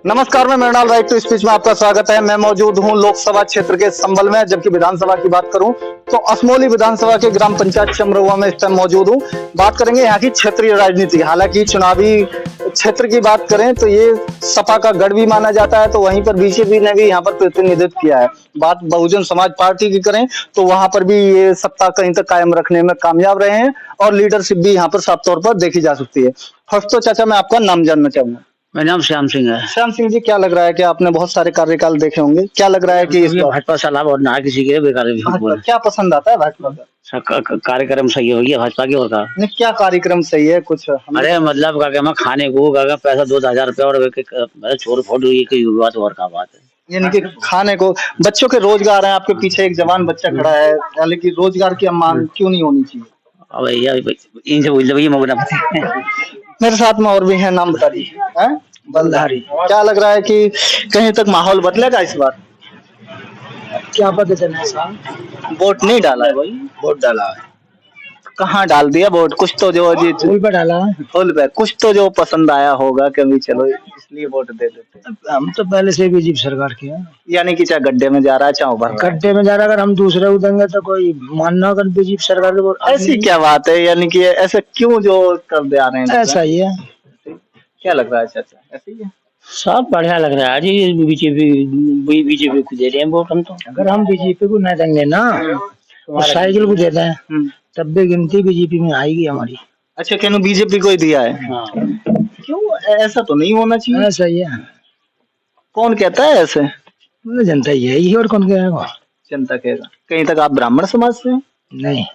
नमस्कार, मैं Mrinal right to speech में आपका स्वागत है। मैं मौजूद हूं लोकसभा क्षेत्र के संबल में, जबकि विधानसभा की बात करूं तो असमोली विधानसभा के ग्राम पंचायत चमरवा में इस टाइम मौजूद हूं। बात करेंगे यहाँ की क्षेत्रीय राजनीति। हालांकि चुनावी क्षेत्र की बात करें तो ये सपा का गढ़ भी माना जाता है, तो वहीं पर बीजेपी ने भी यहाँ पर प्रतिनिधित्व किया है। बात बहुजन समाज पार्टी की करें तो वहां पर भी ये सत्ता कहीं तक कायम रखने में कामयाब रहे हैं और लीडरशिप भी यहाँ पर साफ तौर पर देखी जा सकती है। फर्स्ट तो चाचा मैं आपका नाम जानना चाहूंगा। मेरा नाम श्याम सिंह है। श्याम सिंह जी, क्या लग रहा है कि आपने बहुत सारे कार्यकाल देखे होंगे, क्या लग रहा है कि इस बार भाजपा से लाभ और ना किसी के बेकार भाजपा क्या पसंद आता है? भाजपा का कार्यक्रम सही हो गया भाजपा की और का नहीं, क्या कार्यक्रम सही है कुछ अरे मतलब का मैं खाने को का पैसा 2000 रुपया और छोड़ फोड़ की बात और का बात है। यानी कि खाने को, बच्चों के रोजगार है, आपके पीछे एक जवान बच्चा खड़ा है, यानी कि रोजगार की मांग क्यों नहीं होनी चाहिए? अब इनसे बोल भैया मगना मेरे साथ में और भी है, नाम बता दीजिए। बलधारी, क्या लग रहा है कि कहीं तक माहौल बदलेगा इस बार? क्या पता चले। वोट नहीं डाला है भाई? वोट डाला है। कहाँ डाल दिया वोट? कुछ तो जो फूल पे डाला है। फुल पे कुछ तो जो पसंद आया होगा कि चलो इसलिए वोट दे देते हैं। हम तो पहले से बीजेपी सरकार के हैं। यानी कि चाहे गड्ढे में जा रहा है चाहे उभर रहा है। गड्ढे में जा रहा है, अगर हम दूसरे को देंगे तो कोई मानना अगर बीजेपी सरकार के वोट। ऐसी क्या बात है, यानी कि ऐसे क्यों जो कर दे आ रहे हैं? ऐसा ही है। क्या लग रहा है चाचा, ऐसे ही है? सब बढ़िया लग रहा है जी। बीजेपी को दे रहे हैं वोट हम तो। अगर हम बीजेपी को न देंगे ना और साइकिल को देते हैं तब भी गिनती बीजेपी में आएगी हमारी। अच्छा, क्या बीजेपी को ही दिया है? हाँ। क्यों, ऐसा तो नहीं होना चाहिए। ऐसा ही है। कौन कहता है ऐसे? जनता ही है, और कौन कहेगा? जनता कहेगा। कहीं तक आप ब्राह्मण समाज से हैं? नहीं,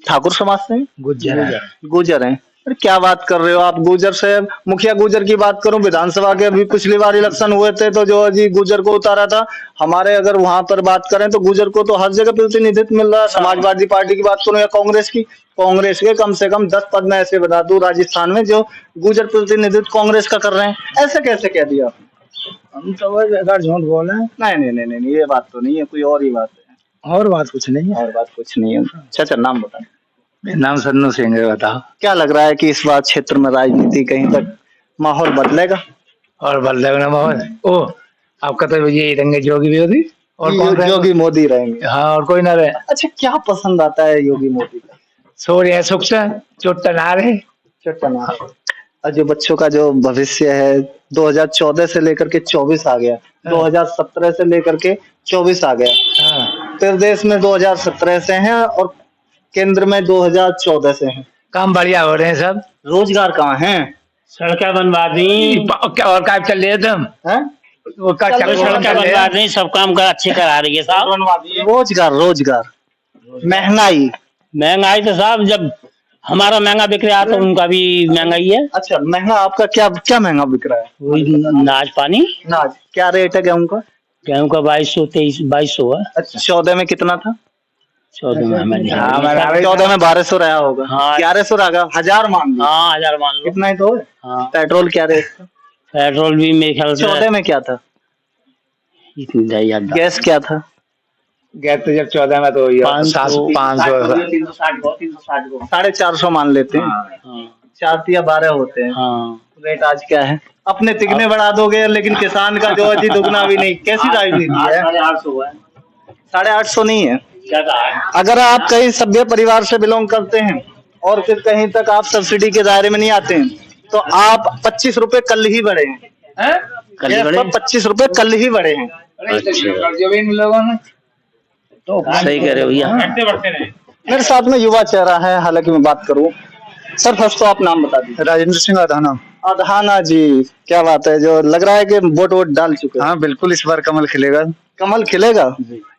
ठाकुर समाज से हैं? गुजर हैं। अरे क्या बात कर रहे हो आप? गुजर से मुखिया गुजर की बात करूं, विधानसभा के अभी पिछली बार इलेक्शन हुए थे तो जो जी गुजर को उतारा था। हमारे अगर वहां पर बात करें तो गुजर को तो हर जगह प्रतिनिधित्व मिल रहा है। समाजवादी पार्टी की बात करूं या कांग्रेस की, कांग्रेस के कम से कम 10 पद में ऐसे बता दूं राजस्थान में जो गुजर प्रतिनिधित्व कांग्रेस का कर रहे हैं। ऐसे कैसे कह दिया आपने? हम तो झूठ बोल रहे हैं। नहीं, ये बात तो नहीं है, कोई और ही बात है। और बात कुछ नहीं है। और बात कुछ नहीं है। चाचा नाम बताएं। मेरा नाम सन्नू सिंह है। बताओ क्या लग रहा है कि इस बार क्षेत्र में राजनीति कहीं तक माहौल बदलेगा? और बदलेगा ना माहौल? ओ आपका तो ये रहेंगे योगी मोदी और कौन रहेगा? योगी मोदी रहेंगे। हाँ, और कोई ना रहे। अच्छा, क्या पसंद आता है योगी मोदी का? सो रहे सुख से चोट ना रहे। चट्टना। और जो बच्चों का जो भविष्य है 2014 से लेकर के 24 आ गया, 2017 से लेकर के 24 आ गया। हाँ। प्रदेश में 2017 से हैं और केंद्र में 2014 से हैं। काम बढ़िया हो रहे हैं सब। रोजगार कहाँ है? सड़कें बनवा दी और काम चल रहे तुम हैं? वो का चल सड़कें बनवा दी, सब काम का अच्छे करा रही है साहब। रोजगार महंगाई तो साहब जब हमारा महंगा बिक रहा है तो उनका भी महंगाई है। अच्छा, महंगा आपका क्या महंगा बिक रहा है? वही नाज पानी। नाज क्या रेट है गेहूं का? गेहूं का 2200 है। अच्छा, 14 में कितना था? 14 में हमें 14 में 1200 रहा होगा। हाँ। 1100 रहा, 1000 मान लो। हाँ 1000 मान लो। कितना ही तो है। हाँ। पेट्रोल क्या रेट था? पेट्रोल भी मेरे ख्याल से 14 में क्या था? इतनी याद गैस क्या था? गैस तो जब 14 में तो 500 450 मान लेते हैं। 4 या 12 होते हैं। हाँ। रेट आज क्या है? अपने तिगने बढ़ा दोगे लेकिन किसान का जो है दुगना भी नहीं। कैसी राजनीति है? 850 नहीं है। अगर आप कहीं सभ्य परिवार से बिलोंग करते हैं और फिर कहीं तक आप सब्सिडी के दायरे में नहीं आते हैं तो आप 25 रुपए कल ही बढ़े हैं। 25 रुपए कल ही बढ़े हैं। लोगों ने तो सही कह रहे हो भैया। मेरे साथ में युवा चेहरा है, हालांकि मैं बात करूं सर, फर्स्ट तो आप नाम बता दीजिए। राजेंद्र सिंह अधाना। अधाना जी, क्या बात है, जो लग रहा है कि वोट डाल चुके हैं। हाँ बिल्कुल, इस बार कमल खिलेगा। कमल खिलेगा?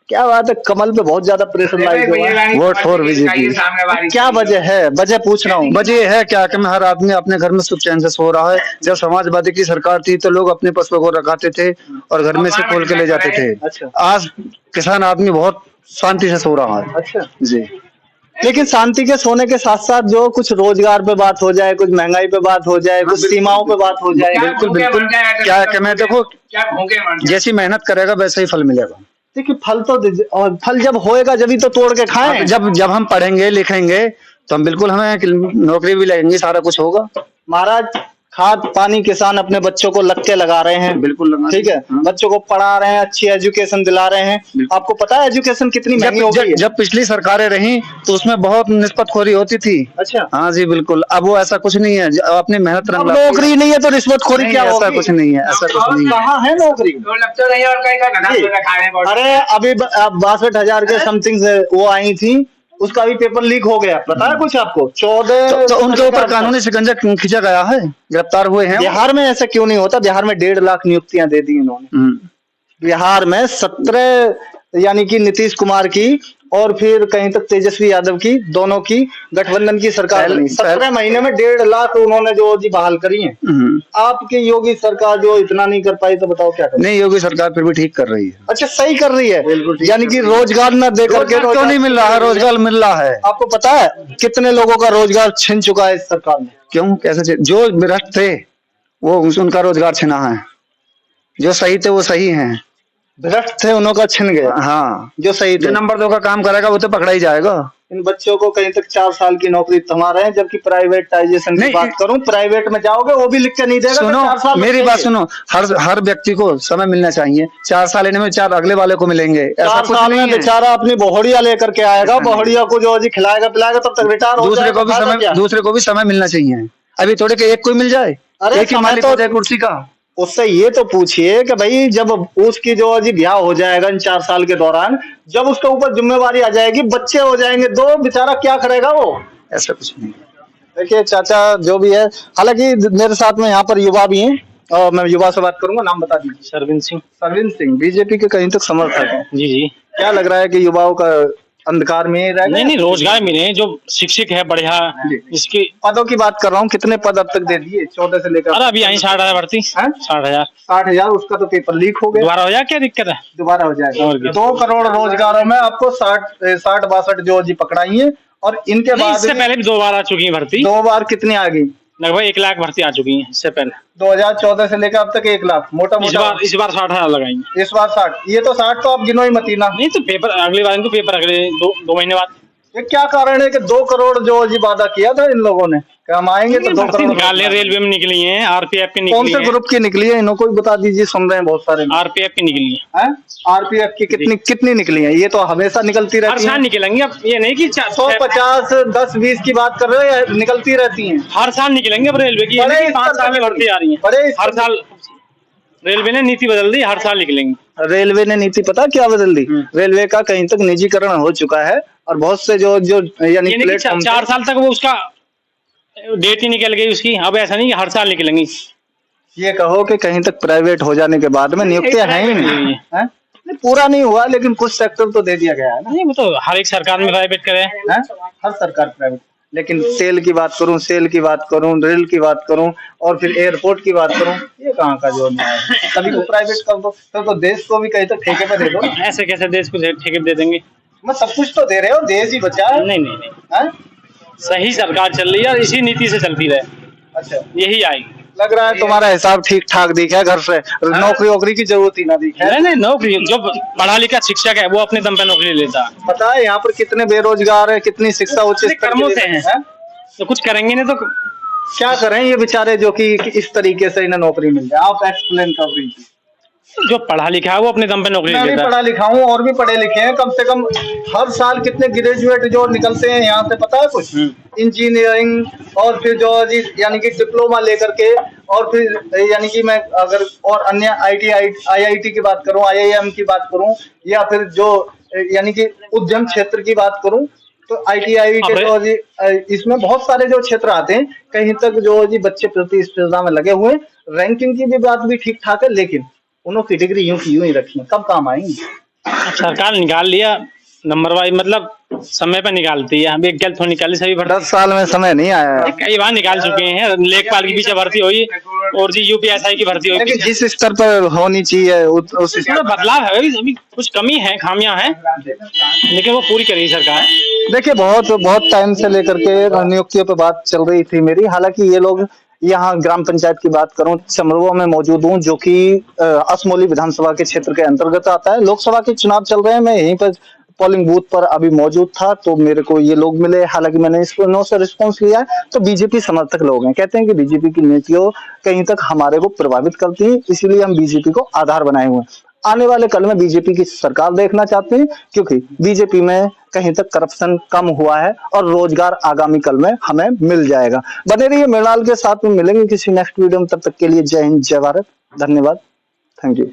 क्या बात है, कमल पे बहुत ज्यादा प्रेशर लाइक हुआ है। Vote for BJP. क्या वजह है? वजह पूछ रहा हूँ। वजह है क्या कि हर आदमी अपने घर में सुख चैन से सो रहा है। जब समाजवादी की सरकार थी तो लोग अपने पशुओं को रखाते थे और घर में से खोल के ले जाते थे। अच्छा। आज किसान आदमी बहुत शांति से सो रहा है। अच्छा जी। लेकिन शांति के सोने के साथ साथ जो कुछ रोजगार पे बात हो जाए, कुछ महंगाई पे बात हो जाए, कुछ सीमाओं पे बात हो जाए। बिल्कुल बिल्कुल। क्या है कि मैं देखो, जैसी मेहनत करेगा वैसा ही फल मिलेगा। देखिए फल तो और फल जब होएगा जब तो तोड़ के खाएं। जब हम पढ़ेंगे लिखेंगे तो हम बिल्कुल हमें नौकरी भी लगेंगी, सारा कुछ होगा। महाराज खाद पानी किसान अपने बच्चों को लग के लगा रहे हैं, बिल्कुल लगा रहे ठीक है, हैं। हाँ। बच्चों को पढ़ा रहे हैं, अच्छी एजुकेशन दिला रहे हैं। आपको पता है एजुकेशन कितनी महंगी हो गई है? जब पिछली सरकारें रही तो उसमें बहुत निस्बतखोरी होती थी। अच्छा, हाँ जी बिल्कुल, अब वो ऐसा कुछ नहीं है, अपनी मेहनत अब रंग लाती है। नौकरी नहीं है तो रिश्वतखोरी नहीं, क्या ऐसा होगी? कुछ नहीं है, ऐसा कुछ नहीं है। कहाँ है नौकरी? अरे अभी 62,000 के समथिंग से वो आई थी, उसका भी पेपर लीक हो गया, पता है कुछ आपको? 14 तो उनके ऊपर कानूनी शिकंजा खींचा गया है, गिरफ्तार हुए हैं। बिहार में ऐसा क्यों नहीं होता? बिहार में 1.5 लाख नियुक्तियां दे दी इन्होंने। बिहार में 17 यानी कि नीतीश कुमार की और फिर कहीं तक तेजस्वी यादव की, दोनों की गठबंधन की सरकार बनी। 17 महीने में 1.5 लाख उन्होंने जो जी बहाल करी है। आपकी योगी सरकार जो इतना नहीं कर पाई तो बताओ क्या करें? नहीं, योगी सरकार फिर भी ठीक कर रही है। अच्छा, सही कर रही है, बिल्कुल ठीक यानी कि रोजगार न दे करके क्यों नहीं मिल रहा है? रोजगार मिल रहा है। आपको पता है कितने लोगों का रोजगार छिन चुका है इस सरकार ने? क्यों, कैसे? जो भ्रष्ट थे वो उनका रोजगार छिना है, जो सही थे वो सही हैं। भ्रष्ट थे उनका छिन गया। हाँ, जो सही जो थे। नंबर 2 का काम करेगा वो तो पकड़ा ही जाएगा। इन बच्चों को कहीं तक 4 साल की नौकरी थमा रहे हैं, जबकि प्राइवेटाइजेशन की नहीं, बात करूं, प्राइवेट में जाओगे वो भी लिख के नहीं देगा। तो 4 साल सुनो मेरी बात सुनो, हर व्यक्ति को समय मिलना चाहिए। 4 साल लेने में 4 अगले वाले को मिलेंगे, ऐसा 4 कुछ साल नहीं में है। बेचारा अपनी बोहड़िया लेकर के आएगा, बोहड़िया को जो जी खिलाएगा पिलाएगा तब तक रिटायर हो जाएगा। दूसरे को भी समय मिलना चाहिए। अभी थोड़े के एक कोई मिल जाए, अरे एक ही मालिक हो जाए कुर्सी का। उससे ये तो पूछिए कि भाई जब उसकी जो जी ब्याह हो जाएगा इन 4 साल के दौरान, जब उसके ऊपर जिम्मेवारी आ जाएगी, बच्चे हो जाएंगे, तो बेचारा क्या करेगा वो? ऐसा कुछ नहीं। देखिए चाचा जो भी है, हालांकि मेरे साथ में यहाँ पर युवा भी हैं और मैं युवा से बात करूंगा। नाम बता दीजिए। सरविंद सिंह। सरविंद सिंह बीजेपी के कहीं तक समर्थक है। जी जी। क्या लग रहा है कि युवाओं का अंधकार में ही रह गया? नहीं, रोजगार मिले, जो शिक्षक है बढ़िया, इसकी पदों की बात कर रहा हूँ, कितने पद अब तक दे दिए? 14 से लेकर अरे अभी आई 60,000 भर्ती। 60,000 60,000, उसका तो पेपर लीक हो गया। दोबारा हो जाए, क्या दिक्कत है? दोबारा हो जाएगा। और क्या? 2 करोड़ रोजगारों में आपको 60-62 जो जी पकड़ाई है, और इनके नहीं, बाद इससे पहले भी 2 बार आ चुकी है भर्ती। 2 बार कितनी आ गई? लगभग 1 लाख भर्ती आ चुकी है इससे पहले। 2014 से लेकर अब तक 1 लाख मोटा इस मोटा। बार 60,000 लगाएंगे। इस बार 60, ये तो 60 तो आप गिनो ही मत ही ना। नहीं तो पेपर अगली बार इनको पेपर अगले 2 महीने बाद ये क्या कारण है कि 2 करोड़ जो जी वादा किया था इन लोगों ने कि हम आएंगे तो 2 भर्ती करोड़ निकाल ले। रेलवे में निकली है, आरपीएफ की कौन निकली से है। ग्रुप की निकली है? इनको भी बता दीजिए, सुन रहे हैं बहुत सारे। आरपीएफ की निकली है। हैं? आरपीएफ की कितनी निकली है? ये तो हमेशा निकलती हर रहती साल है। निकलेंगी, अब ये नहीं कि 150, 10, 20 की बात कर रहे हो या निकलती रहती हैं? हर साल निकलेंगे। अब रेलवे की बड़े 5 साल में भर्ती आ रही है। बड़े हर साल रेलवे ने नीति बदल दी, हर साल निकलेंगे। रेलवे ने नीति पता क्या बदल दी? रेलवे का कहीं तक निजीकरण हो चुका है, और बहुत से जो यानी ये नहीं कि 4 साल तक वो उसका डेट ही निकल गई उसकी। अब ऐसा नहीं कि हर साल निकलेंगी। ये कहो कि कहीं तक प्राइवेट हो जाने के बाद में नियुक्तियां हैं ही नहीं है। हैं? नहीं, पूरा नहीं हुआ, लेकिन कुछ सेक्टर तो दे दिया गया है ना। नहीं, वो तो हर एक सरकार में प्राइवेट करे। हैं? हर सरकार प्राइवेट, लेकिन सेल की बात करूं, रेल की बात करूं, और फिर एयरपोर्ट की बात करूं, ये कहाँ का जो न्याय है? सभी को प्राइवेट कर दो, तो देश को भी कहीं तक ठेके पे दे दो। ऐसे कैसे देश को ठेके दे देंगे? मैं सब कुछ तो दे रहे हो, देश ही बचा है। नहीं नहीं नहीं, हैं? सही सरकार चल रही है और इसी नीति से चलती रहे, अच्छा, यही आएगी। लग रहा है तुम्हारा हिसाब ठीक ठाक दिखा है, घर से नौकरी वोकरी की जरूरत ही ना दिखे। नहीं नहीं, नौकरी जो पढ़ा लिखा शिक्षक है वो अपने दम पे नौकरी लेता है। पता है यहाँ पर कितने बेरोजगार है, कितनी शिक्षा उच्च स्तर की कर्मों से हैं। हैं? तो कुछ करेंगे नहीं तो क्या करें ये बेचारे जो कि इस तरीके से इन्हें नौकरी मिल जाए? आप एक्सप्लेन कर दीजिए। जो पढ़ा लिखा है वो अपने दम पे नौकरी मैं भी लेता है। पढ़ा लिखा हूँ और भी पढ़े लिखे हैं, कम से कम हर साल कितने ग्रेजुएट जो निकलते हैं यहाँ से, पता है कुछ? इंजीनियरिंग, और फिर जो यानी कि डिप्लोमा लेकर के, और फिर यानी कि मैं अगर और अन्य IIT की बात करूँ, IIM की बात करूँ, या फिर जो यानी कि उद्यम क्षेत्र की बात करूँ, तो ITI के जो जी इसमें बहुत सारे जो क्षेत्र आते हैं, कहीं तक जो जी बच्चे प्रतिस्पर्धा में लगे हुए। रैंकिंग की भी बात भी ठीक ठाक है, लेकिन उन्होंने डिग्री यूं की यूं ही रखी है, कब काम आएंगी? सरकार निकाल लिया नंबर वाइज, मतलब समय पे निकालती है। अभी गलत हो निकाली सभी 10 साल में समय नहीं आया है। कई बार निकाल चुके हैं। लेखपाल की पीछे भर्ती हुई और जी UPSI की भर्ती हुई। लेकिन जिस स्तर पर होनी चाहिए उस इसमें बदलाव है, अभी कुछ कमी है, खामियां हैं, लेकिन वो पूरी करेगी सरकार। देखिए बहुत टाइम से लेकर के नियुक्तियों पे बात चल रही थी मेरी। हालांकि ये लोग यहाँ ग्राम पंचायत की बात करूं, चमरुआ में मौजूद हूं, जो कि असमोली विधानसभा के क्षेत्र के अंतर्गत आता है। लोकसभा के चुनाव चल रहे हैं, मैं यहीं पर पोलिंग बूथ पर अभी मौजूद था, तो मेरे को ये लोग मिले, हालांकि मैंने इसको नो से रिस्पॉन्स लिया है। तो बीजेपी समर्थक लोग हैं, कहते हैं कि बीजेपी की नीतियों कहीं तक हमारे को प्रभावित करती है, इसीलिए हम बीजेपी को आधार बनाए हुए हैं। आने वाले कल में बीजेपी की सरकार देखना चाहते हैं, क्योंकि बीजेपी में कहीं तक करप्शन कम हुआ है और रोजगार आगामी कल में हमें मिल जाएगा। बने रहिए मृणाल के साथ में, मिलेंगे किसी नेक्स्ट वीडियो में, तब तक के लिए जय हिंद जय भारत, धन्यवाद, थैंक यू।